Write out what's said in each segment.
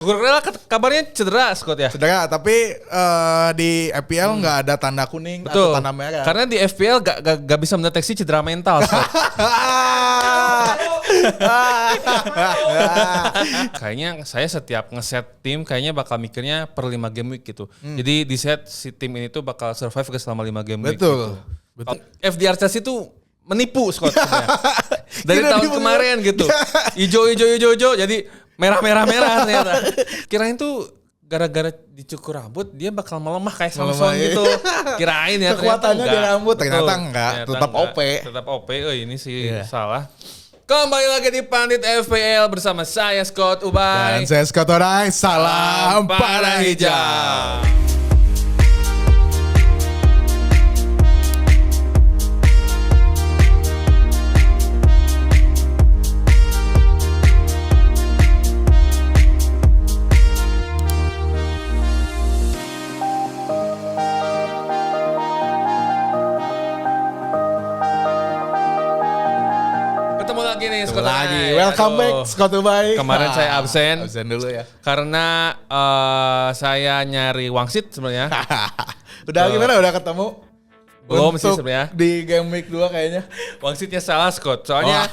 Kukurela kabarnya cedera Scott ya? Cedera, tapi di FPL nggak ada tanda kuning atau tanda merah. Karena di FPL gak bisa mendeteksi cedera mental Scott. Kayaknya saya setiap ngeset tim kayaknya bakal mikirnya per 5 game week gitu. Jadi di set si tim ini tuh bakal survive ke selama 5 game week. Betul. Betul. FDR Chelsea itu menipu Scott sebenarnya. Dari tahun kemarin gitu. Ijo jadi merah ternyata. Kirain tuh gara-gara dicukur rambut dia bakal melemah kayak Samson gitu. Kirain ya kekuatannya di rambut ternyata enggak, Ternyata tetap enggak. OP. Tetap OP. Oh ini sih salah. Kembali lagi di Pandit FPL bersama saya Scott Ubay Dan saya Scott Orai, salam para hijau. Ketemu lagi nih Scott Lagi, Ubay. welcome Aduh. back Scott Ubay. Kemarin saya absen. Absen dulu ya. Karena saya nyari wangsit sebenarnya. Udah gimana? Udah ketemu? Belum sih Untuk sebenarnya. di game week 2 kayaknya. Wangsitnya salah Scott. Soalnya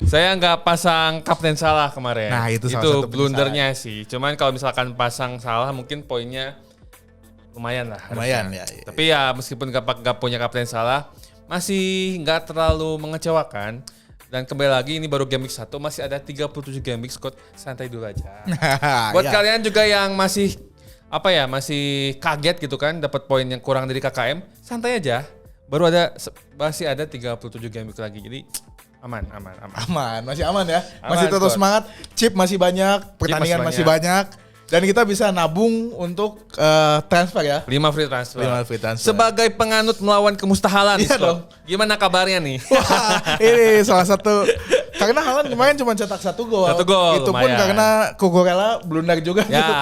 saya nggak pasang kapten salah kemarin. Nah, itu salah satu blundernya sih. Cuman kalau misalkan pasang salah mungkin poinnya lumayan lah. Lumayan harusnya. ya. Tapi ya meskipun nggak punya kapten salah, masih nggak terlalu mengecewakan. Dan kembali lagi ini baru game week 1, masih ada 37 game week Scott. Santai dulu aja. Buat kalian juga yang masih masih kaget gitu kan dapat poin yang kurang dari KKM, santai aja. Masih ada 37 game week lagi. Jadi aman. Masih aman ya. Aman, Masih tetap Scott. semangat. Chip masih banyak, pertandingan masih banyak. Dan kita bisa nabung untuk transfer ya. 5 free transfer. 5 free transfer. Sebagai penganut melawan kemustahalan, Iya Scott. dong. Gimana kabarnya nih? Wah, ini salah satu. Karena Haaland kemarin cuma cetak 1 gol. 1 gol, Itu pun lumayan. karena Kukurela blunder juga Ya, gitu.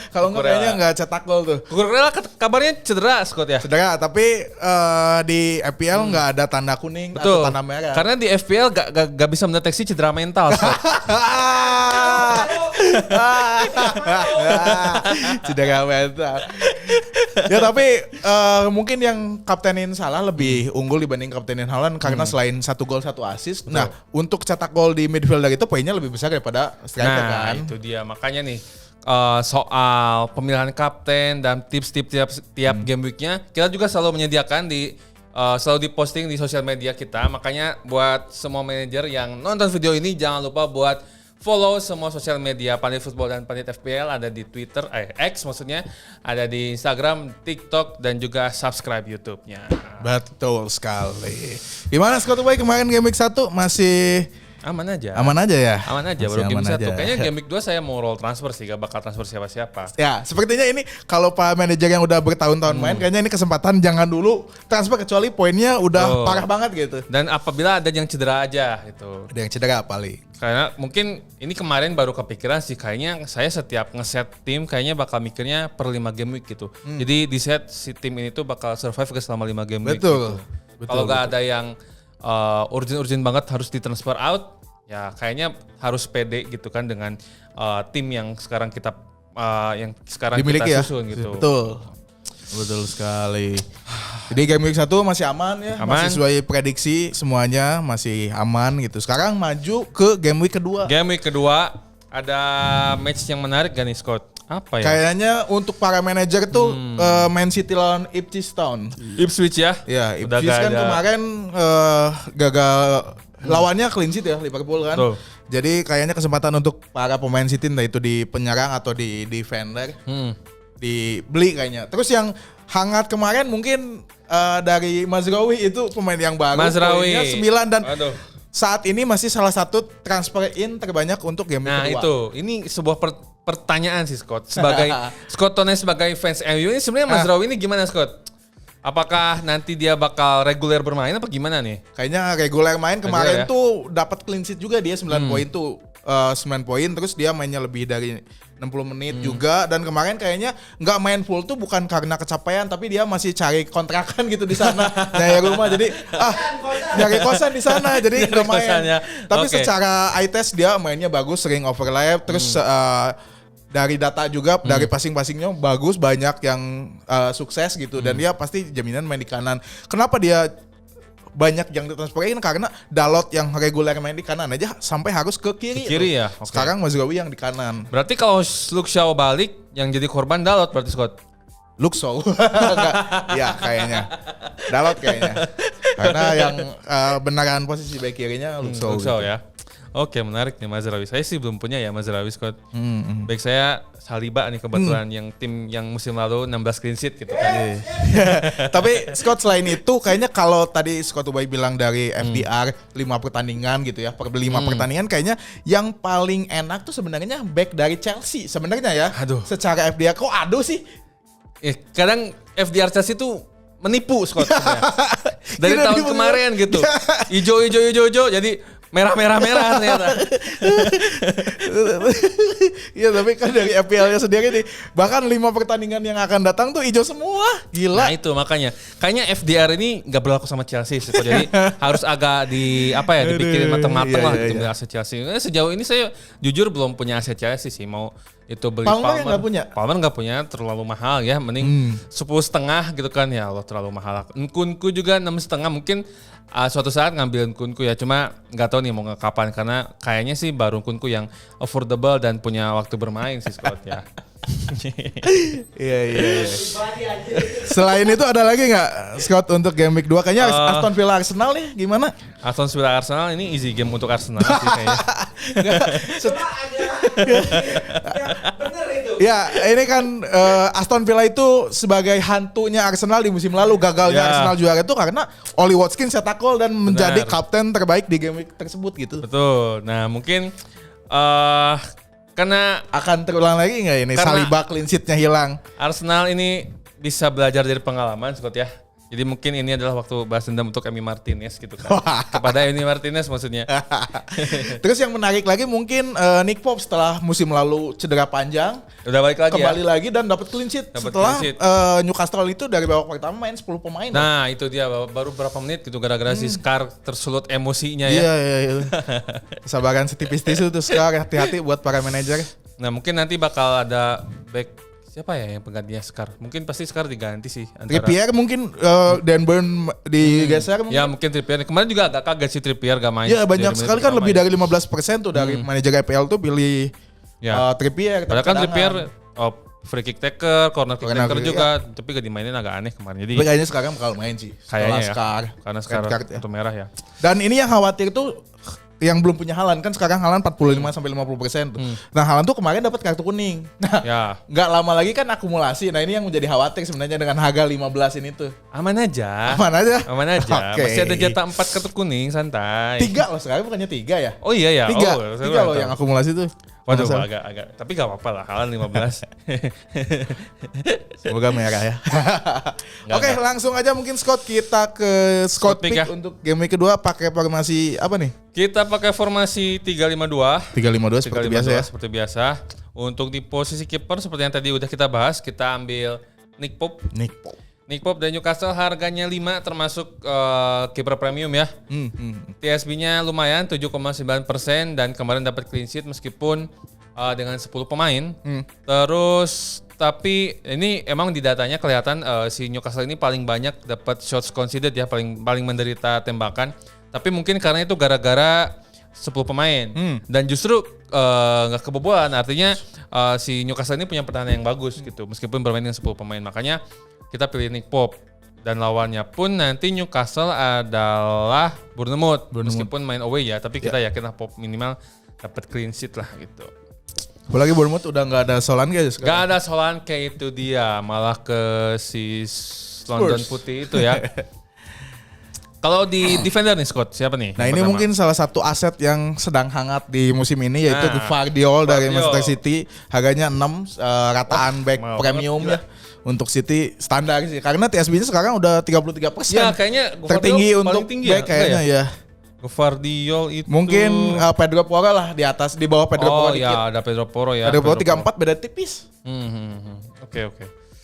Kalau enggak kayaknya enggak cetak gol tuh. Kukurela kabarnya cedera Scott ya? Cedera, tapi di FPL nggak ada tanda kuning atau tanda merah. Karena di FPL gak bisa mendeteksi cedera mental Scott. Cedera mental. Ya tapi mungkin yang kaptenin salah lebih unggul dibanding kaptenin Haaland karena selain 1 gol 1 assist. Nah, untuk cetak gol di midfielder itu poinnya lebih besar daripada striker kan. Itu dia. Makanya nih soal pemilihan kapten dan tips-tips tiap game weeknya kita juga selalu menyediakan selalu diposting di sosial media kita. Makanya buat semua manajer yang nonton video ini jangan lupa buat follow semua sosial media Pandit Football dan Pandit FPL, ada di Twitter, X maksudnya, ada di Instagram, TikTok, dan juga subscribe YouTube-nya. Betul sekali. Gimana Scott Ubay kemarin game week 1 masih Aman aja. aman aja ya? Aman aja, Masih baru game aman 1. aja. Kayaknya game week 2 saya mau roll transfer sih, gak bakal transfer siapa-siapa. Ya, sepertinya ini kalau Pak manajer yang udah bertahun-tahun main, kayaknya ini kesempatan jangan dulu transfer kecuali poinnya udah parah banget gitu. Dan apabila ada yang cedera aja gitu. Ada yang cedera paling. Karena mungkin ini kemarin baru kepikiran sih, kayaknya saya setiap ngeset tim kayaknya bakal mikirnya per 5 game week gitu. Jadi di set si tim ini tuh bakal survive ke selama 5 game week Betul. gitu. Kalau gak ada yang urgent banget harus ditransfer out, ya kayaknya harus pede gitu kan dengan tim yang sekarang kita Dimiliki kita ya. susun gitu. Betul sekali. Jadi game week 1 masih aman ya, Aman. masih sesuai prediksi semuanya masih aman gitu. Sekarang maju ke game week kedua. Game week kedua ada match yang menarik gak nih Scott? Apa ya? Kayaknya untuk para manajer tuh Man City lawan Ipswich Town. Ipswich ya? Ya, Udah Ipswich gak kan ada. kemarin gagal lawannya clean sheet ya Liverpool kan. Betul. Jadi kayaknya kesempatan untuk para pemain City entah itu di penyerang atau di defender dibeli kayaknya. Terus yang hangat kemarin mungkin dari Mazraoui itu pemain yang baru. Mazraoui. Poinnya 9 dan Aduh. saat ini masih salah satu transfer in terbanyak untuk game Nah kedua. itu, ini sebuah pertanyaan sih Scott. Sebagai Scott Tones sebagai fans MU ini sebenarnya Mazraoui ini gimana Scott? Apakah nanti dia bakal reguler bermain apa gimana nih? Kayaknya reguler main Reguler ya? kemarin tuh dapat clean sheet juga dia 9 poin tuh. 9 poin terus dia mainnya lebih dari 60 menit juga dan kemarin kayaknya nggak main full tuh bukan karena kecapean tapi dia masih cari kontrakan gitu di sana dari rumah jadi nyari kosan di sana jadi nggak main. kosan ya. Tapi Oke. secara eye test dia mainnya bagus sering overlap terus dari data juga dari passing-passingnya bagus, banyak yang sukses gitu dan dia pasti jaminan main di kanan. Kenapa dia banyak yang ditransferin? Karena Dalot yang reguler main di kanan aja sampai harus ke kiri. Ke kiri ya. Okay. Sekarang Mazraoui yang di kanan. Berarti kalau Luke Shaw balik yang jadi korban Dalot berarti Scott. Luke Shaw. Ya kayaknya. Dalot kayaknya. Karena yang beneran posisi back kirinya Luke Shaw. Luke Shaw ya. Oke, menarik nih Mazraoui. Saya sih belum punya ya Mazraoui Scott. Baik saya Saliba nih kebetulan yang tim yang musim lalu 16 clean sheet gitu kan. Tapi Scott selain itu kayaknya kalau tadi Scott Ubay bilang dari FDR 5 pertandingan gitu ya, per 5 pertandingan kayaknya yang paling enak tuh sebenarnya back dari Chelsea sebenarnya ya. Aduh. Secara FDR kok aduh sih. Kadang FDR Chelsea tuh menipu Scott sebenarnya. Dari tahun kemarin gitu. Ijo jadi merah ternyata. Iya tapi kan dari FPL-nya sendiri nih bahkan 5 pertandingan yang akan datang tuh hijau semua. Gila. Nah itu makanya kayaknya FDR ini nggak berlaku sama Chelsea sih. Jadi harus agak dipikirin mateng-mateng lah gitu aset Chelsea. Sejauh ini saya jujur belum punya aset Chelsea sih, mau itu beli Palmer. Palmer nggak punya, terlalu mahal ya. Mending 10,5 gitu kan, ya Allah terlalu mahal. Nkunku juga 6,5 mungkin suatu saat ngambil Nkunku ya, cuma nggak tahu nih mau kapan karena kayaknya sih baru Nkunku yang affordable dan punya waktu bermain sih Scott ya. Iya. Selain itu ada lagi nggak Scott untuk game week 2? Kayaknya Aston Villa Arsenal nih gimana? Aston Villa Arsenal ini easy game untuk Arsenal sih kayaknya. Ya ini kan Aston Villa itu sebagai hantunya Arsenal di musim lalu, gagalnya Arsenal juara itu karena Oli Watkins cetak gol dan menjadi kapten terbaik di game week tersebut gitu. Betul. Nah mungkin karena akan terulang lagi nggak ini? Saliba clean sheet-nya hilang. Arsenal ini bisa belajar dari pengalaman Scott ya. Jadi mungkin ini adalah waktu balas dendam untuk Emi Martinez gitu kan. Kepada Emi Martinez maksudnya. Terus yang menarik lagi mungkin Nick Pope setelah musim lalu cedera panjang. Udah balik lagi kembali lagi dan dapat clean sheet. Setelah Newcastle itu dari babak pertama main 10 pemain. Nah itu dia baru berapa menit gitu gara-gara si Scar tersulut emosinya ya. Iya. Kesabaran setipis-tipis itu Scar, hati-hati buat para manajer. Nah mungkin nanti bakal ada back. Siapa ya yang penggantinya Scar? Mungkin pasti Scar diganti sih. Trippier mungkin Dan Burn digeser mungkin. Ya mungkin Trippier. Kemarin juga agak kaget sih Trippier gak main. Ya banyak sekali kan lebih dari 15% tuh dari manajer IPL tuh pilih Trippier. Padahal kan Trippier free kick taker, corner kick taker juga. Tapi gak dimainin agak aneh kemarin. Jadi kayaknya sekarang bakal main sih. Kayaknya ya. Scar. Karena Scar kartu merah ya. Dan ini yang khawatir tuh yang belum punya Haaland kan sekarang Haaland 45-50% tuh. Nah Haaland tuh kemarin dapat kartu kuning. Nah nggak lama lagi kan akumulasi. Nah ini yang menjadi khawatir sebenarnya dengan harga 15 ini tuh. Aman aja. Okay. Masih ada jatah 4 kartu kuning, santai. 3 loh sekarang bukannya 3 ya? Oh iya ya. 3 loh yang akumulasi tuh. Waduh agak. Tapi gak apa-apa lah, Haaland 15. Semoga merah ya. Oke, langsung aja mungkin Scott kita ke Scott pick ya. Untuk game week kedua pakai formasi apa nih? Kita pakai formasi 3-5-2. 3-5-2 seperti biasa ya. Seperti biasa. Untuk di posisi kiper seperti yang tadi udah kita bahas, kita ambil Nick Pope dan Newcastle harganya 5 termasuk kiper premium ya. TSB-nya lumayan 7,9% dan kemarin dapat clean sheet meskipun dengan 10 pemain. Terus tapi ini emang di datanya kelihatan si Newcastle ini paling banyak dapat shots conceded ya, paling menderita tembakan. Tapi mungkin karena itu gara-gara 10 pemain dan justru nggak kebobolan, artinya si Newcastle ini punya pertahanan yang bagus gitu meskipun bermain dengan 10 pemain. Makanya kita pilih Nick Pope dan lawannya pun nanti Newcastle adalah Bournemouth. Meskipun main away ya, tapi kita yakin lah Pope minimal dapat clean sheet lah gitu. Apalagi Bournemouth udah nggak ada Solanke aja sekarang. Nggak ada Solanke itu dia, malah ke si London Putih itu ya. Kalau di defender nih Scott, siapa nih? Nah ini pertama mungkin salah satu aset yang sedang hangat di musim ini yaitu Gvardiol dari Manchester City. Harganya 6 rataan back premium ya. Untuk City standar sih. Karena TSB-nya sekarang udah 33%. Ya kayaknya tertinggi untuk back kayaknya ya. Gvardiol itu mungkin Pedro Porro lah di atas, di bawah Pedro Porro dikit. Oh iya ada Pedro Porro ya. Pedro Porro 34 beda tipis. Oke.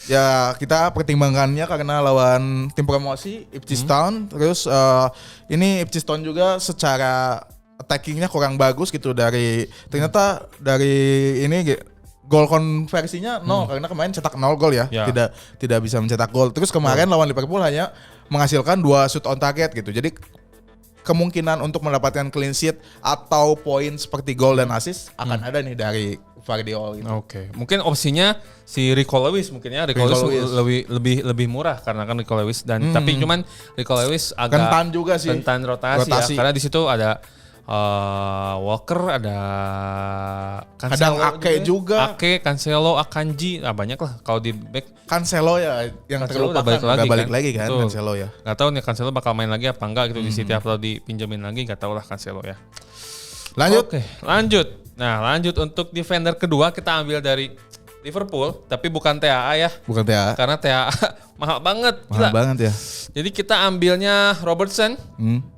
Ya kita pertimbangannya karena lawan tim promosi Ipswich Town. Terus ini Ipswich Town juga secara attackingnya kurang bagus gitu ternyata dari ini gol konversinya karena kemarin cetak 0 gol ya. Ya. Tidak bisa mencetak gol. Terus kemarin lawan Liverpool hanya menghasilkan 2 shoot on target gitu. Jadi kemungkinan untuk mendapatkan clean sheet atau poin seperti gol dan assist akan ada nih dari Gvardiol gitu. Oke. Mungkin opsinya si Rico Lewis mungkin ya. Rico Lewis lebih murah karena kan Rico Lewis dan tapi cuman Rico Lewis agak rentan juga sih. rentan rotasi. Ya karena di situ ada Walker, ada Kadang Ake juga. Ake, Cancelo, Akanji, banyak lah kalau di back. Cancelo ya yang Cancelo terlupakan udah balik lagi kan Betul. Cancelo ya. Gak tahu nih Cancelo bakal main lagi apa enggak gitu di City atau dipinjemin lagi, gak tahu lah Cancelo ya. Lanjut. Oke, lanjut. Nah, lanjut untuk defender kedua kita ambil dari Liverpool, tapi bukan TAA ya. Bukan TAA. Karena TAA mahal banget. Mahal Gila. banget ya. Jadi kita ambilnya Robertson,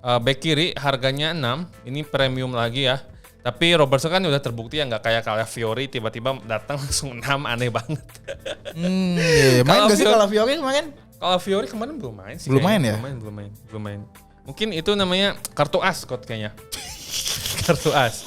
back kiri harganya 6. Ini premium lagi ya. Tapi Robertson kan udah terbukti ya nggak kayak Calafiori tiba-tiba datang langsung 6, aneh banget. Iya. Main gak sih Calafiori kemarin? Calafiori kemarin belum main sih. Belum kayaknya. main ya? Belum main. Mungkin itu namanya kartu as Scott kayaknya. Kartu as.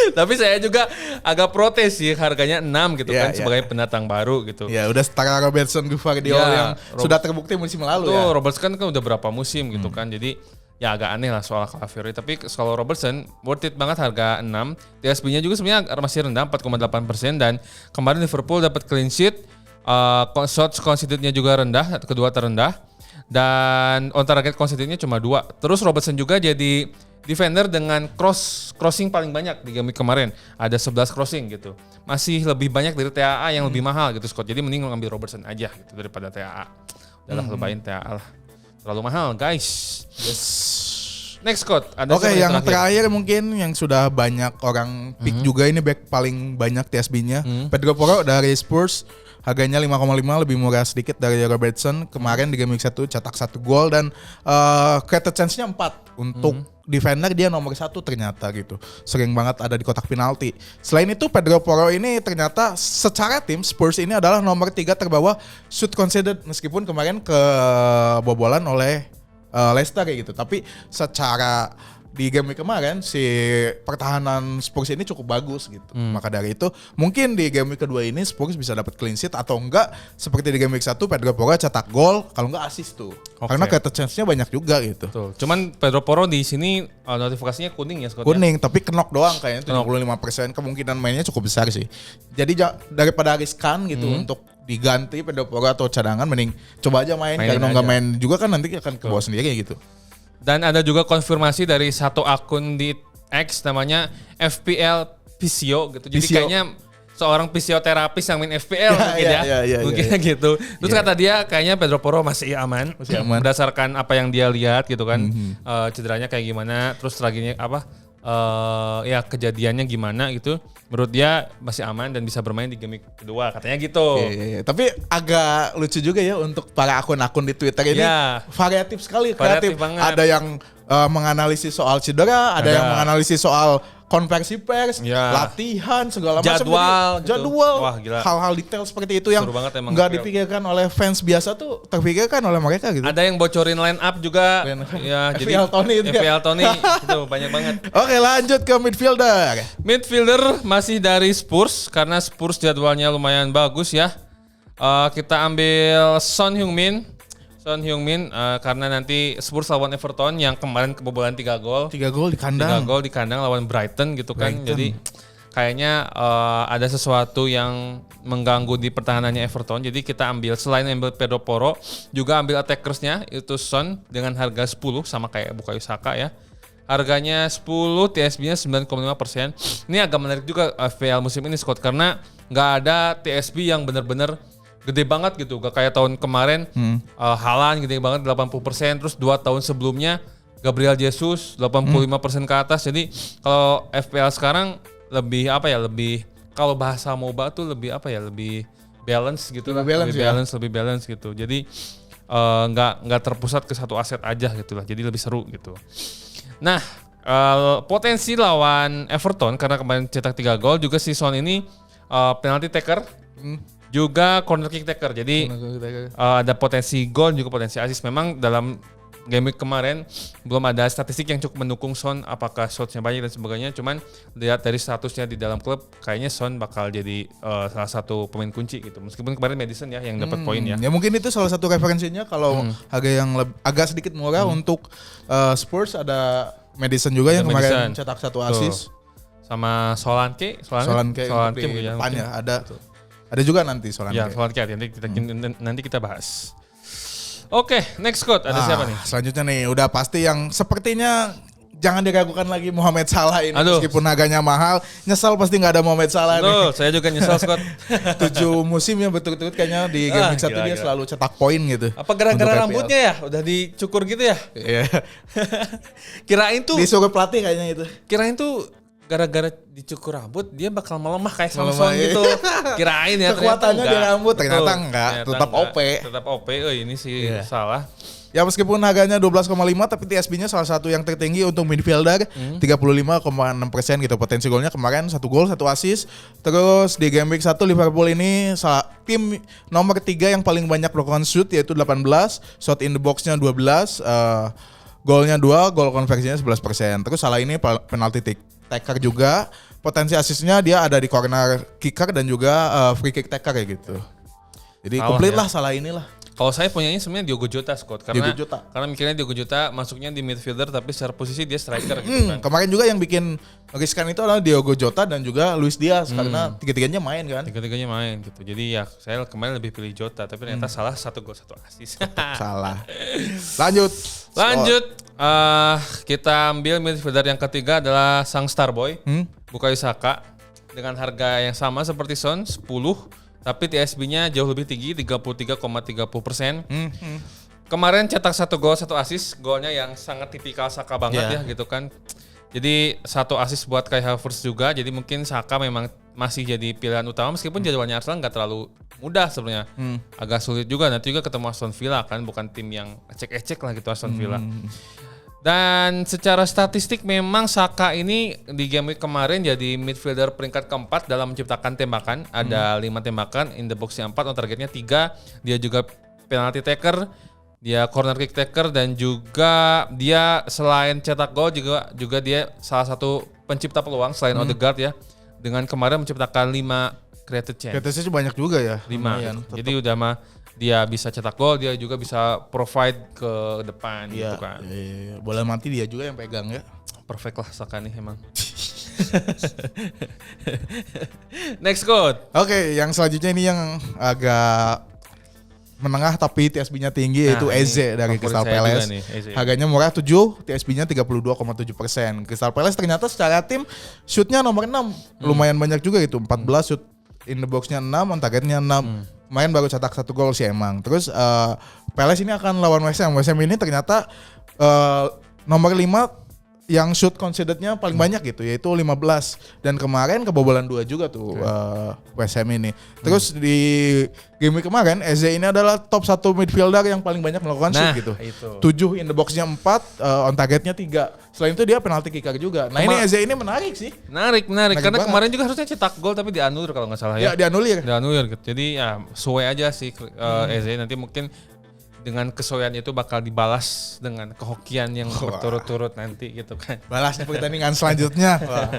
Tapi saya juga agak protes sih harganya 6 gitu kan sebagai pendatang baru gitu. Ya udah setara Robertson Gvardiol yang sudah terbukti musim lalu ya. Robertson kan udah berapa musim gitu kan. Jadi ya agak aneh lah soal Calafiori. Tapi kalau Robertson worth it banget harga 6. TSB-nya juga sebenarnya masih rendah 4,8% dan kemarin Liverpool dapat clean sheet. Shots conceded-nya juga rendah, kedua terendah. Dan on target conceded-nya cuma 2. Terus Robertson juga jadi defender dengan crossing paling banyak di game kemarin. Ada 11 crossing gitu. Masih lebih banyak dari TAA yang lebih mahal gitu Scott. Jadi mending ngambil Robertson aja gitu daripada TAA. Udahlah lebayin TAA lah. Terlalu mahal guys. Yes. Next Scott. Oke, yang terakhir mungkin yang sudah banyak orang pick juga ini back paling banyak TSB-nya. Pedro Porro dari Spurs. Harganya 5,5 lebih murah sedikit dari Robertson. Kemarin di game week 1 cetak 1 gol dan created chance-nya 4 untuk defender dia nomor 1 ternyata gitu. Sering banget ada di kotak penalti. Selain itu Pedro Porro ini ternyata secara tim Spurs ini adalah nomor 3 terbawah shoot conceded meskipun kemarin kebobolan oleh Leicester kayak gitu. Tapi secara di game week kemarin si pertahanan Spurs ini cukup bagus gitu. Maka dari itu mungkin di game week kedua ini Spurs bisa dapat clean sheet atau enggak seperti di game week 1 Pedro Porro cetak gol kalau enggak assist tuh. Karena created chance-nya banyak juga gitu. Betul. Cuman Pedro Porro di sini notifikasinya kuning ya Scott. Kuning tapi knock doang kayaknya 75% kemungkinan mainnya cukup besar sih. Jadi daripada riskan gitu untuk diganti Pedro Porro atau cadangan mending coba aja main karena enggak main juga kan nanti akan ke bawah sendiri gitu. Dan ada juga konfirmasi dari satu akun di X namanya FPL Physio gitu. Jadi kayaknya seorang fisioterapis yang main FPL mungkin mungkin gitu. Terus kata dia kayaknya Pedro Porro masih aman. Berdasarkan apa yang dia lihat gitu kan. Cederanya kayak gimana, terus traginya apa? Ya kejadiannya gimana gitu. Menurut dia masih aman dan bisa bermain di game kedua katanya gitu. Tapi agak lucu juga ya untuk para akun-akun di Twitter ini variatif sekali, kreatif. Ada yang menganalisis soal cedera, ada yang menganalisis soal konversi pers, latihan segala macam jadwal. Wah, gila. Hal-hal detail seperti itu yang nggak dipikirkan oleh fans biasa tuh terpikirkan oleh mereka gitu. Ada yang bocorin line up juga. Ya, FPL Tony itu. FPL Tony itu banyak banget. Oke, lanjut ke midfielder. Midfielder masih dari Spurs karena Spurs jadwalnya lumayan bagus ya. Kita ambil Son Heung-min karena nanti Spurs lawan Everton yang kemarin kebobolan 3 gol. 3 gol di kandang. 3 gol di kandang lawan Brighton gitu kan. Jadi kayaknya ada sesuatu yang mengganggu di pertahanannya Everton. Jadi kita ambil selain ambil Pedro Porro juga ambil attackersnya itu Son dengan harga 10 sama kayak Bukayo Saka ya. Harganya 10, TSB-nya 9,5%. Ini agak menarik juga FPL musim ini Scott karena nggak ada TSB yang benar-benar gede banget gitu, gak kayak tahun kemarin Haaland gede banget 80%, terus 2 tahun sebelumnya Gabriel Jesus 85% ke atas. Jadi kalau FPL sekarang lebih lebih kalau bahasa MOBA tuh lebih lebih balance gitu, lebih balance gitu. Jadi nggak terpusat ke satu aset aja gitu lah, jadi lebih seru gitu. Nah potensi lawan Everton karena kemarin cetak 3 gol juga si Son ini penalty taker. Juga corner kick taker. Jadi ada potensi gol juga potensi assist. Memang dalam game week kemarin belum ada statistik yang cukup mendukung Son apakah shotsnya banyak dan sebagainya. Cuman lihat dari statusnya di dalam klub kayaknya Son bakal jadi salah satu pemain kunci gitu. Meskipun kemarin Madison ya yang dapat poin ya. Ya mungkin itu salah satu referensinya kalau harga yang agak sedikit murah untuk Spurs ada Madison juga yang kemarin cetak 1 assist. Sama Solanke di depannya ada juga nanti Solanke. Ya, Solanke nanti kita bahas. Oke, next quote ada siapa nih? Selanjutnya nih udah pasti yang sepertinya jangan diragukan lagi Mohamed Salah ini. Aduh. Meskipun harganya mahal, nyesal pasti nggak ada Mohamed Salah nih. Saya juga nyesal Scott. 7 musim ya berturut-turut kayaknya di game week 1 dia selalu cetak poin gitu. Apa gara-gara rambutnya ya? Udah dicukur gitu ya? Iya. Kirain tuh disuruh pelatih kayaknya itu. Kirain tuh gara-gara dicukur rambut dia bakal melemah kayak Samson gitu. Kirain ya kekuatannya di rambut ternyata enggak, tetap OP. Tetap OP. Oh, ini sih salah. Ya meskipun harganya 12,5 tapi TSB-nya salah satu yang tertinggi untuk midfielder 35,6% gitu potensi golnya kemarin 1 gol 1 assist. Terus di game week 1 Liverpool ini tim nomor 3 yang paling banyak melakukan shoot yaitu 18, shot in the box-nya 12, golnya 2, gol konversinya 11%. Terus Salah ini penalti taker juga, potensi asisnya dia ada di corner kicker dan juga free kick taker ya gitu. Jadi komplit lah Salah inilah. Kalau saya punyanya sebenarnya Diogo Jota Scott karena mikirnya Diogo Jota masuknya di midfielder tapi secara posisi dia striker gitu kan. Kemarin juga yang bikin riskan itu adalah Diogo Jota dan juga Luis Diaz karena tiga-tiganya main kan. Tiga-tiganya main gitu. Jadi ya saya kemarin lebih pilih Jota tapi ternyata Salah 1 gol 1 assist. Salah. Lanjut. Kita ambil midfielder yang ketiga adalah sang Starboy, Bukayo Saka dengan harga yang sama seperti Son 10. Tapi TSB-nya jauh lebih tinggi 33,30%. Kemarin cetak 1 gol 1 assist, golnya yang sangat tipikal Saka banget ya gitu kan. Jadi 1 assist buat Kai Havertz juga. Jadi mungkin Saka memang masih jadi pilihan utama meskipun jadwalnya Arsenal nggak terlalu mudah sebenarnya. Agak sulit juga nanti juga ketemu Aston Villa kan, bukan tim yang ecek-ecek lah gitu Aston Villa. Dan secara statistik memang Saka ini di game week kemarin jadi midfielder peringkat keempat dalam menciptakan tembakan. Ada 5 tembakan, in the box-nya 4, on targetnya 3. Dia juga penalty taker, dia corner kick taker, dan juga dia selain cetak gol juga dia salah satu pencipta peluang selain Odegaard ya. Dengan kemarin menciptakan 5 created chance. Created chance banyak juga ya. 5. Jadi udah mah dia bisa cetak gol, dia juga bisa provide ke depan gitu kan. Iya. Bola mati dia juga yang pegang ya. Perfect lah Saka nih emang. Next quote. Oke, yang selanjutnya ini yang agak menengah tapi TSB-nya tinggi yaitu Eze dari Crystal Palace. Harganya murah 7, TSB-nya 32,7%. Crystal Palace ternyata secara tim shootnya nomor 6. Lumayan banyak juga gitu, 14 shoot in the box-nya 6, on targetnya 6. Main baru cetak 1 gol sih emang. Terus Palace ini akan lawan West Ham. West Ham ini ternyata nomor 5 yang shoot considered-nya paling banyak gitu yaitu 15 dan kemarin kebobolan 2 juga tuh West Ham ini. Terus di game week kemarin Eze ini adalah top 1 midfielder yang paling banyak melakukan shoot gitu. 7 in the box-nya 4, on targetnya 3. Selain itu dia penalti kicker juga. Nah, ini Eze ini menarik sih. Menarik karena banget. Kemarin juga harusnya cetak gol tapi dianulir kalau nggak salah ya. Ya, dianulir gitu. Jadi ya sesuai aja sih Eze, nanti mungkin dengan kesoyan itu bakal dibalas dengan kehokian yang berturut-turut nanti gitu kan. Balas di pertandingan selanjutnya. Wah.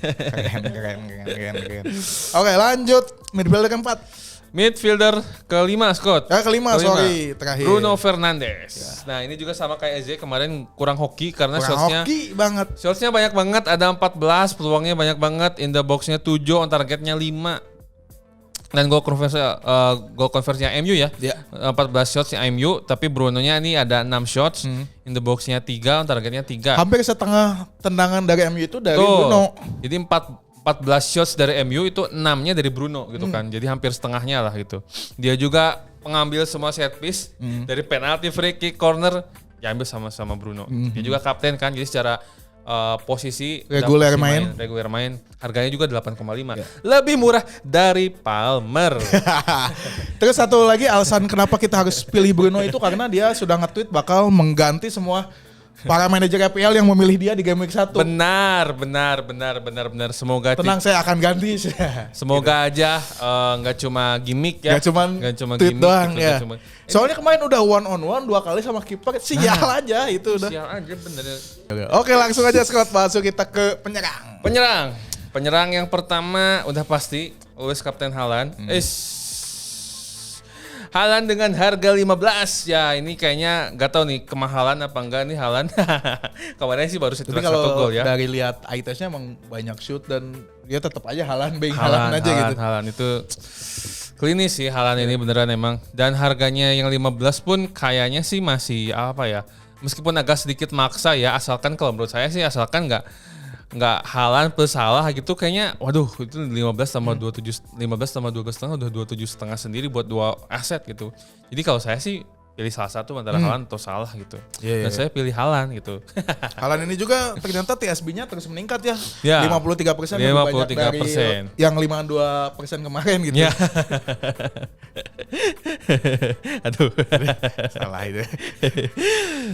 Keren. Oke, lanjut midfielder keempat. Midfielder kelima Scott. Kelima. Sorry, terakhir. Bruno Fernandes. Ya. Nah, ini juga sama kayak Eze kemarin kurang hoki karena shotsnya banget. Shotsnya banyak banget, ada 14, peluangnya banyak banget, in the box-nya 7, on targetnya 5. Dan gol konversinya MU ya. 14 shots ya MU, tapi Bruno-nya ini ada 6 shots, in the box-nya 3, on targetnya 3. Hampir setengah tendangan dari MU itu dari Bruno. Jadi 14 shots dari MU itu 6-nya dari Bruno gitu kan. Jadi hampir setengahnya lah gitu. Dia juga pengambil semua set piece dari penalti, free kick, corner, diambil sama Bruno. Dia juga kapten kan, jadi secara posisi reguler main harganya juga 8,5 lebih murah dari Palmer. Terus satu lagi alasan kenapa kita harus pilih Bruno itu karena dia sudah nge-tweet bakal mengganti semua para manajer EPL yang memilih dia di game week 1. Benar. Semoga Tenang, saya akan ganti. Semoga aja nggak cuma gimmick ya. Nggak cuma tweet doang gitu, ya. nggak cuma- Soalnya kemarin udah 1-on-1 2 kali sama kiper, sial aja itu udah. Sial aja bener. Oke, langsung aja Scott, masuk kita ke penyerang. Penyerang yang pertama udah pasti always Kapten Haaland. Haaland dengan harga 15. Ya ini kayaknya gak tahu nih kemahalan apa enggak nih Haaland. Kemarin sih baru Tapi setelah kalau 1 gol ya. dari lihat eye testnya emang banyak shoot dan dia tetap aja Haaland aja gitu. Haaland itu klinis sih Haaland ini beneran emang. Dan harganya yang 15 pun kayaknya sih masih apa ya. Meskipun agak sedikit maksa ya, asalkan kalau menurut saya sih asalkan nggak Haaland plus Salah gitu kayaknya waduh itu 15 tambah 12,5 udah 27,5 sendiri buat 2 aset gitu. Jadi kalau saya sih pilih salah satu antara Haaland atau Salah gitu. Dan saya pilih Haaland gitu. Haaland ini juga ternyata TSB-nya terus meningkat ya. Ya. 53% lebih banyak dari 53%. yang 52% kemarin gitu. Ya. Aduh. Salah itu.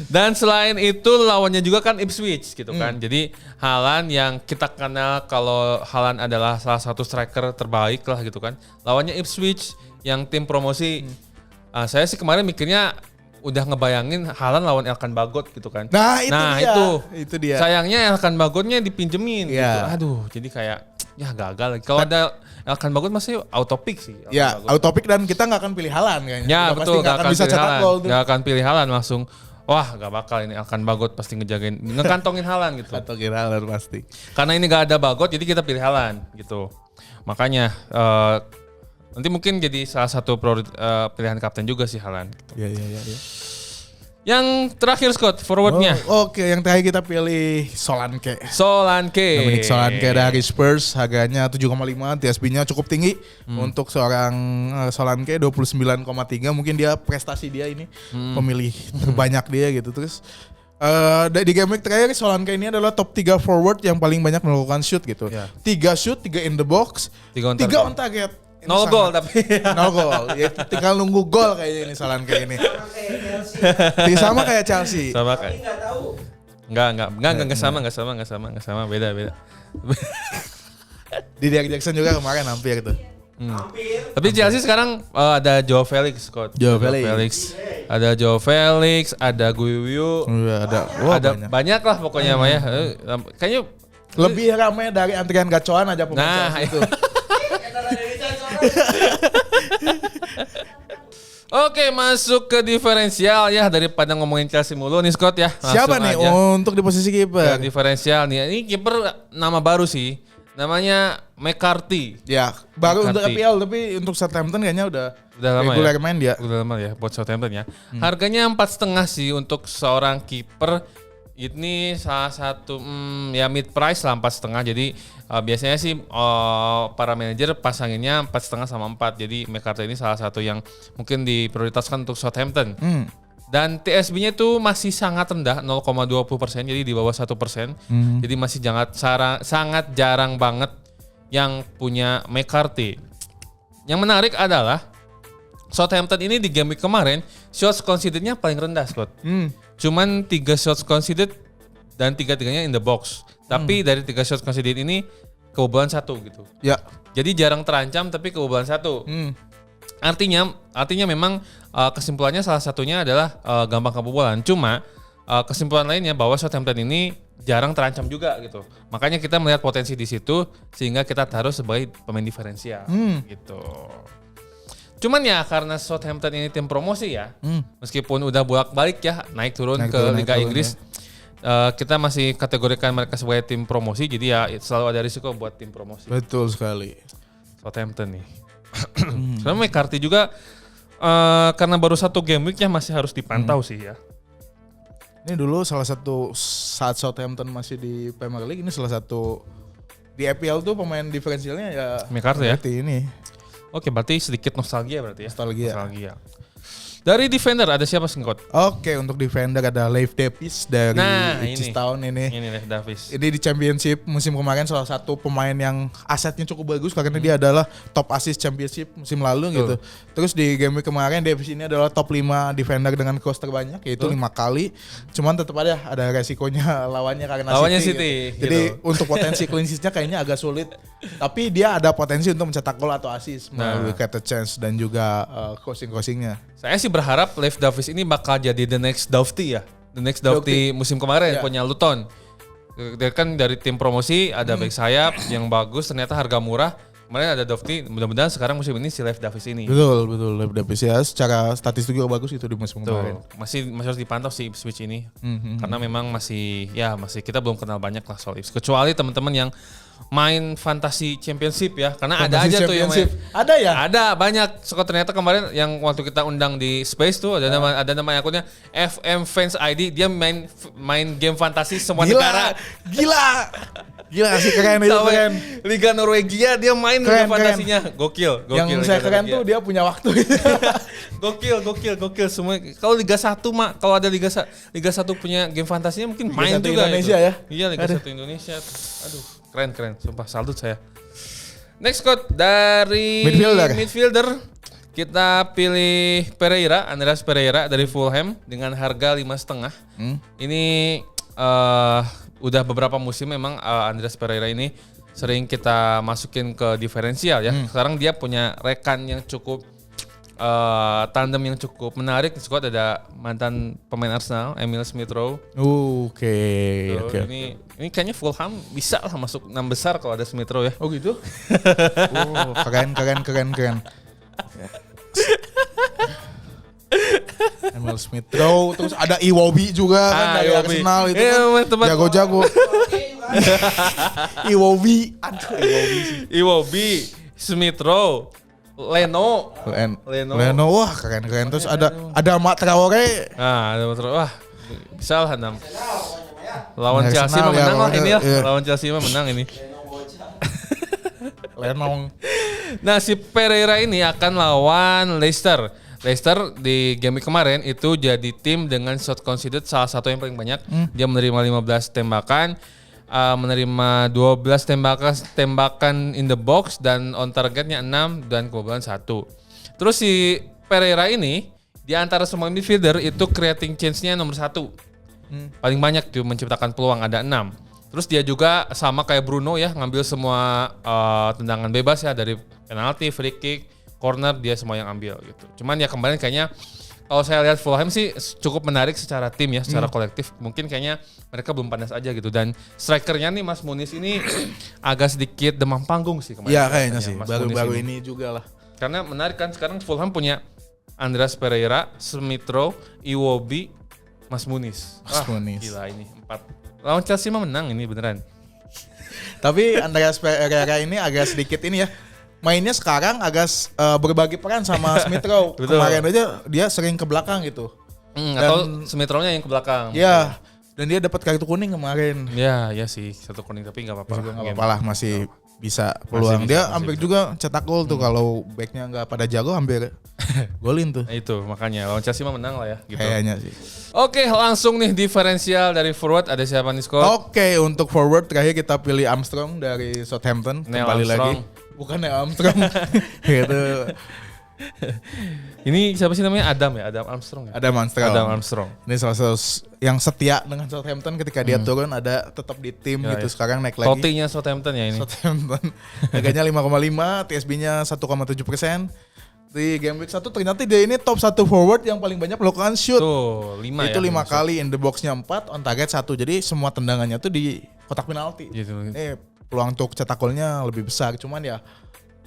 Dan selain itu lawannya juga kan Ipswich gitu kan. Jadi Haaland yang kita kenal kalau Haaland adalah salah satu striker terbaik lah gitu kan. Lawannya Ipswich yang tim promosi. Saya sih kemarin mikirnya udah ngebayangin Haaland lawan Elkan Bagot gitu kan. Nah, itu dia. Sayangnya Elkan Bagotnya dipinjemin gitu. Ya. Aduh, jadi kayak ya gagal. Kalau ada Elkan Bagot masih auto pick sih. Ya, auto-pick dan kita nggak akan pilih Haaland kayaknya. Ya Udah betul, pasti nggak akan bisa pilih cetak Haaland. gol tuh. Nggak akan pilih Haaland langsung. Wah, gak bakal ini Elkan Bagot pasti ngekantongin Haaland gitu. Atau kira Haaland pasti. Karena ini gak ada Bagot, jadi kita pilih Haaland gitu. Makanya nanti mungkin jadi salah satu pilihan kapten juga sih Haaland. Gitu. Iya. Yang terakhir Scott, forwardnya. Oke, yang terakhir kita pilih Solanke. Dominic Solanke. Solanke dari Spurs, harganya 7,5, TSB-nya cukup tinggi untuk seorang Solanke 29,3. Mungkin dia prestasi dia ini pemilih terbanyak dia gitu. Terus di game week terakhir Solanke ini adalah top 3 forward yang paling banyak melakukan shoot gitu. Ya. 3 shoot, 3 in the box, 3 on target. Ini 0 gol tapi. 0 gol. Ya, tinggal nunggu gol kayaknya ini Solanke ini. Sama kayak Chelsea. Sama kayak. Enggak sama, beda. Di Derek Jackson juga kemarin hampir tuh. Tapi Chelsea sekarang ada Joe Felix, Scott. Joe Felix. Ada Joe Felix, ada Guiu. Ada banyak lah pokoknya mah ya. Kayaknya lebih ramai dari antrian gacoan aja pemain Nah, itu. Oke, masuk ke diferensial ya daripada ngomongin Chelsea mulu nih Scott ya. Siapa nih aja untuk di posisi ke kiper? diferensial nih. Ini kiper nama baru sih. Namanya McCarthy. Ya, baru untuk McCarthy. EPL tapi untuk Southampton kayaknya udah lama reguler ya. main dia. Udah lama ya buat Southampton ya. Harganya 4,5 sih untuk seorang kiper. Ini salah satu ya mid price lah 4,5. Jadi biasanya sih para manajer pasanginnya 4,5 sama 4. Jadi McCarthy ini salah satu yang mungkin diprioritaskan untuk Southampton. Dan TSB-nya itu masih sangat rendah 0,20%, jadi di bawah 1%. Jadi masih sangat jarang banget yang punya McCarthy. Yang menarik adalah Southampton ini di game week kemarin shots conceded-nya paling rendah, Scott. Cuman 3 shots conceded dan 3-3-nya in the box. Tapi dari 3 shots conceded ini kebobolan 1 gitu. Ya. Jadi jarang terancam tapi kebobolan 1. Artinya memang kesimpulannya salah satunya adalah gampang kebobolan. Cuma kesimpulan lainnya bahwa Southampton ini jarang terancam juga gitu. Makanya kita melihat potensi di situ sehingga kita taruh sebagai pemain diferensial gitu. Cuman ya karena Southampton ini tim promosi ya, meskipun udah bolak-balik ya naik turun ke Liga Inggris, kita masih kategorikan mereka sebagai tim promosi, jadi ya selalu ada risiko buat tim promosi. Betul sekali. Southampton nih. Karena McCarthy juga karena baru 1 game week ya masih harus dipantau sih ya. Ini dulu salah satu saat Southampton masih di Premier League, ini salah satu di EPL tuh pemain diferensialnya ya McCarthy ya. ini. Oke, berarti sedikit nostalgia berarti ya. Nostalgia. Dari defender ada siapa Singkot? Oke, untuk defender ada Leif Davis dari Ipswich Town ini. Ini Leif Davis. Ini di Championship musim kemarin salah satu pemain yang asetnya cukup bagus karena dia adalah top assist Championship musim lalu gitu. Terus di game week kemarin Davis ini adalah top 5 defender dengan cross terbanyak yaitu 5 kali. Cuman tetap ada resikonya lawannya karena City. Gitu. Jadi untuk potensi clean sheet-nya kayaknya agak sulit. Tapi dia ada potensi untuk mencetak gol atau assist melalui created chance dan juga crossing-crossingnya. Saya sih berharap Leif Davis ini bakal jadi the next Doughty ya. The next Doughty musim kemarin punya Luton. Dia kan dari tim promosi ada back sayap yang bagus, ternyata harga murah. Kemarin ada Doughty, mudah-mudahan sekarang musim ini si Leif Davis ini. Betul Leif Davis ya secara statistik juga bagus itu di musim kemarin. Masih harus dipantau sih Ipswich ini. Karena memang masih kita belum kenal banyak lah soal Ipswich. Kecuali teman-teman yang main fantasi championship ya, karena ada aja tuh yang main. Ada ya? Ada banyak. So, ternyata kemarin yang waktu kita undang di Space tuh ada nama akunnya FM Fans ID, dia main game fantasi semua negara. Gila sih keren itu keren. Liga Norwegia dia main game fantasinya. Gokil. Yang saya keren tuh dia punya waktu. Gokil semua. Kalau Liga 1 mah kalau ada Liga 1 punya game fantasinya mungkin main Liga 1 juga Indonesia itu. Ya. Iya Liga 1 Indonesia. Aduh, keren. Sumpah salut saya. Next quote dari midfielder. Kita pilih Andreas Pereira dari Fulham dengan harga 5,5. Ini udah beberapa musim memang Andreas Pereira ini sering kita masukin ke diferensial ya. Sekarang dia punya rekan yang cukup tandem yang cukup menarik. Di squad ada mantan pemain Arsenal, Emil Smith Rowe. Oke. Ini kayaknya Fulham bisa lah masuk 6 besar kalau ada Smith Rowe ya. Oh gitu? Keren. Emil Smith Rowe, terus ada Iwobi juga kan dari Arsenal itu kan jago-jago. Iwobi, Smith Rowe, Leno, wah keren. Terus ada Mat Traore. Ada Mat Traore. Wah, bisa lah 6. Lawan Chelsea mah menang lah ini ya. Lawan Chelsea mah menang ini. Lenong. Nah, si Pereira ini akan lawan Leicester di game kemarin itu jadi tim dengan shot conceded salah satu yang paling banyak. Dia menerima 15 tembakan, menerima 12 tembakan in the box dan on targetnya 6 dan kebobolan 1. Terus si Pereira ini di antara semua midfielder itu creating chance-nya nomor 1. Paling banyak tuh menciptakan peluang ada 6. Terus dia juga sama kayak Bruno ya, ngambil semua tendangan bebas ya dari penalti, free kick, corner dia semua yang ambil gitu. Cuman ya kemarin kayaknya kalau saya lihat Fulham sih cukup menarik secara tim ya, secara kolektif. Mungkin kayaknya mereka belum panas aja gitu. Dan strikernya nih Mas Muniz ini agak sedikit demam panggung sih kemarin. Iya kayaknya sih, baru-baru ini juga lah. Karena menarik kan sekarang Fulham punya Andreas Pereira, Smith Rowe, Iwobi, Mas Muniz. Gila ini 4. Lawan Chelsea mah menang ini beneran. Tapi Andreas Pereira ini agak sedikit ini ya. Mainnya sekarang agak berbagi peran sama Smith Rowe. Kemarin aja dia sering ke belakang gitu. Atau Smith Rowe-nya yang ke belakang. Iya. Dan dia dapat kartu kuning kemarin. Iya sih, satu kuning tapi enggak apa-apa. Enggak apa-apa lah, masih bisa peluang. Dia hampir juga cetak gol tuh kalau backnya enggak pada jago hampir golin tuh. Nah, itu makanya lawan Chelsea mah menang lah ya gitu. Kayaknya sih. Oke, langsung nih diferensial dari forward ada siapa nih Scott? Oke, untuk forward terakhir kita pilih Armstrong dari Southampton. Kembali lagi. Bukan Neil Armstrong. Gitu. Ini siapa sih namanya? Adam Armstrong ya? Adam Armstrong. Ini salah satu yang setia dengan Southampton ketika dia turun ada tetap di tim gitu. Sekarang naik lagi. Totinya Southampton ya ini. Southampton. Harganya 5,5, TSB-nya 1,7%. Di game week 1 ternyata dia ini top 1 forward yang paling banyak melakukan shoot. Tuh, 5 itu 5 kali, in the box-nya 4, on target 1. Jadi semua tendangannya tuh di kotak penalti. Gitu. Ini peluang untuk cetak golnya lebih besar. Cuman ya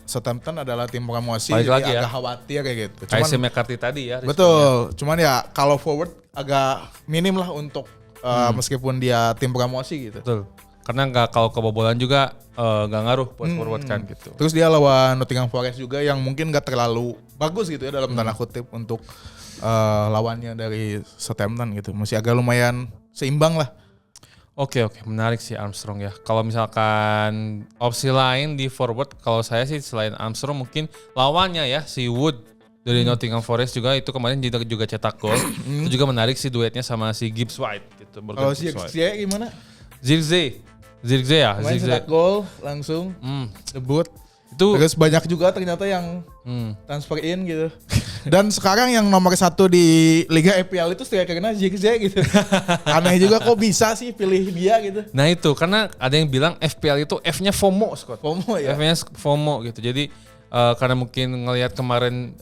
Southampton adalah tim promosi jadi agak khawatir kayak gitu. Kayak si McCarthy tadi ya. Betul. Cuman ya kalau forward agak minim lah untuk meskipun dia tim promosi gitu. Betul. Karena kalau kebobolan juga nggak ngaruh buat forward kan gitu. Terus dia lawan Nottingham Forest juga yang mungkin nggak terlalu bagus gitu ya dalam tanda kutip untuk lawannya dari Southampton gitu. Masih agak lumayan seimbang lah. Oke, menarik sih Armstrong ya. Kalau misalkan opsi lain di forward, kalau saya sih selain Armstrong mungkin lawannya ya si Wood dari Nottingham Forest juga itu kemarin juga cetak gol. Itu juga menarik sih duetnya sama si Gibbs White gitu. Kalau si gimana? Zirkzee ya, Main Zirkzee. cetak gol langsung debut. Itu Terus banyak juga ternyata yang transfer in gitu. Dan sekarang yang nomor 1 di Liga EPL itu strikernya Zirkzee gitu. Aneh juga kok bisa sih pilih dia gitu. nah itu karena ada yang bilang FPL itu F-nya FOMO, Scott. FOMO ya. F-nya FOMO gitu. Jadi karena mungkin ngelihat kemarin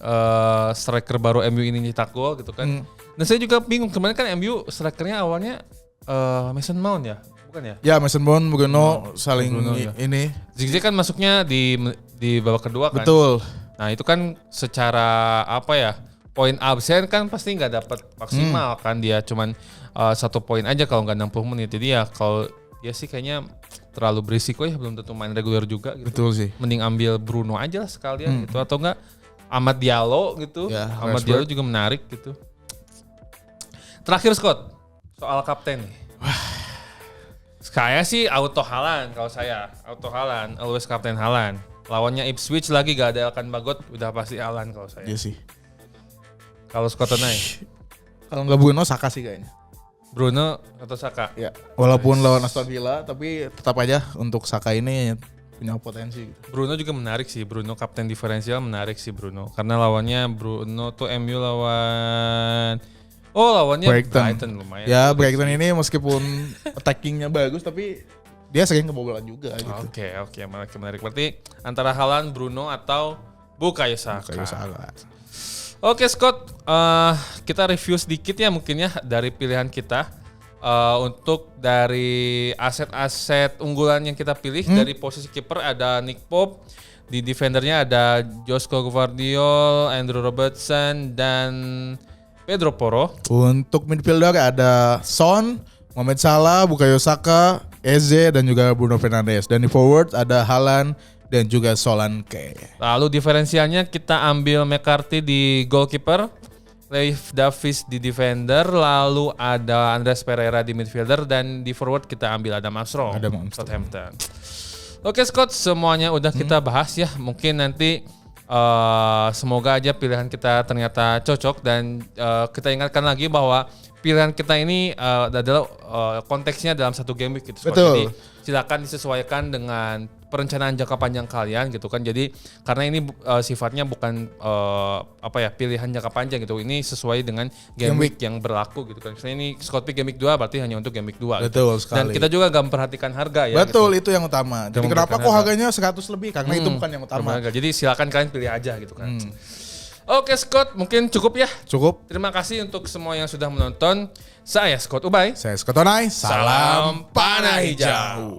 striker baru MU ini nyetak gol gitu kan. Nah saya juga bingung kemarin kan MU strikernya awalnya Mason Mount ya, bukan ya? Ya Mason Mount, Bruno saling ya. ini. Zirkzee kan masuknya di babak kedua kan. Betul. Nah itu kan secara apa ya, poin absen kan pasti nggak dapat maksimal kan, dia cuman 1 poin aja kalau nggak 60 menit. Jadi ya kalau dia sih kayaknya terlalu berisiko ya, belum tentu main reguler juga gitu. Betul sih. Mending ambil Bruno aja lah sekalian gitu, atau enggak Amad Diallo gitu. Ya, Amad Diallo juga menarik gitu. Terakhir Scott, soal kapten nih. Saya sih auto Haaland kalau saya. Auto Haaland, always kapten Haaland. Lawannya Ipswich lagi gak ada Elkan Bagot, udah pasti Haaland kalau saya. Iya sih. Kalau Scott Tonai, Kalau nggak Bruno Saka sih kayaknya. Bruno atau Saka? Ya, walaupun lawan Aston Villa tapi tetap aja untuk Saka ini punya potensi. Bruno juga menarik sih, Bruno kapten diferensial menarik sih Bruno. Karena lawannya Bruno tuh MU lawannya Brighton lumayan. Ya Brighton ini meskipun attackingnya bagus tapi dia sering kebobolan juga gitu. Oke, menarik. Berarti antara Haaland, Bruno atau Bukayo Saka. Oke Scott, kita review sedikit ya mungkin ya dari pilihan kita. Untuk dari aset-aset unggulan yang kita pilih, dari posisi kiper ada Nick Pope, di defendernya ada Josko Gvardiol, Andrew Robertson, dan Pedro Porro. Untuk midfielder ada Son, Mohamed Salah, Bukayo Saka, Eze, dan juga Bruno Fernandes. Dan di forward ada Haaland dan juga Solanke. Lalu diferensialnya kita ambil McCarthy di goalkeeper, Leif Davis di defender, lalu ada Andreas Pereira di midfielder, dan di forward kita ambil Adam Armstrong, Southampton. Oke Scott, semuanya udah kita bahas ya. Mungkin nanti semoga aja pilihan kita ternyata cocok, dan kita ingatkan lagi bahwa pilihan kita ini adalah konteksnya dalam satu game week gitu. Jadi silakan disesuaikan dengan perencanaan jangka panjang kalian gitu kan. Jadi karena ini sifatnya bukan pilihan jangka panjang gitu. Ini sesuai dengan game week yang berlaku gitu kan. Misalnya ini Scott pick game week 2 berarti hanya untuk game week 2. Betul gitu. sekali. Dan kita juga gak memperhatikan harga ya. Betul, gitu. itu yang utama. Jadi kenapa kok harganya 100 lebih? Karena itu bukan yang utama. Jadi silakan kalian pilih aja gitu kan. Oke Scott, mungkin cukup ya. Cukup. Terima kasih untuk semua yang sudah menonton. Saya Scott Ubay. Saya Scott Tonai. Salam panah hijau.